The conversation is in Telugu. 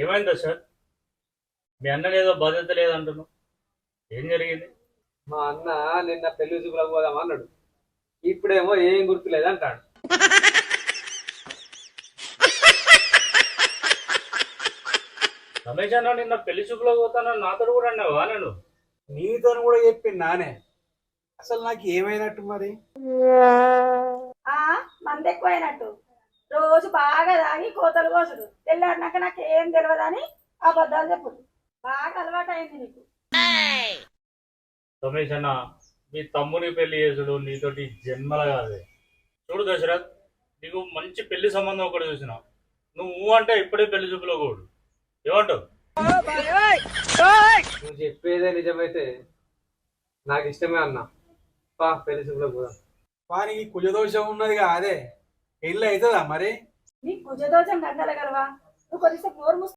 ఏమైందా సార్? మీ అన్నని ఏదో బాధ్యత లేదంటున్నావు, ఏం జరిగింది? మా అన్న నిన్న పెళ్లి చూపులకు పోదాం అన్నాడు. ఇప్పుడేమో ఏం గుర్తులేదు అంటాడు. రమేష్ అన్న నిన్న పెళ్లి చూపులో పోతానని నాతో కూడా అన్నావా? నేను నీతో కూడా చెప్పింది నానే. అసలు నాకు ఏమైనట్టు మరి? ఆ మంది ఎక్కువైనట్టు రోజు బాగా తాగి కోతలు కోసుడు, తెల్లారినాక నాకు ఏం తెలియదని అబద్ధాలు చెప్పుడు. బాగా అలవాటు అయింది నీకు. రమేష్ అన్న, మీ తమ్ముని పెళ్లి చేసుడు నీతోటి జన్మల కాదు. చూడు దశరథ్, నీకు మంచి పెళ్లి సంబంధం ఒకటి చూసిన, నువ్వు అంటే ఇప్పుడే పెళ్లి చూపులో కూడు. ఏమంటావు? నువ్వు చెప్పేదే నిజమైతే నాకు ఇష్టమే అన్న. పా పెళ్లి చూపులకు పోదాం. వానికి కుజదోషం ఉన్నది అదే పెళ్ళి అవుతుందా మరి? నీ కుజదోషం గంగలగలవా? నువ్వు కొద్దిసేపు నోరు మూసుకో.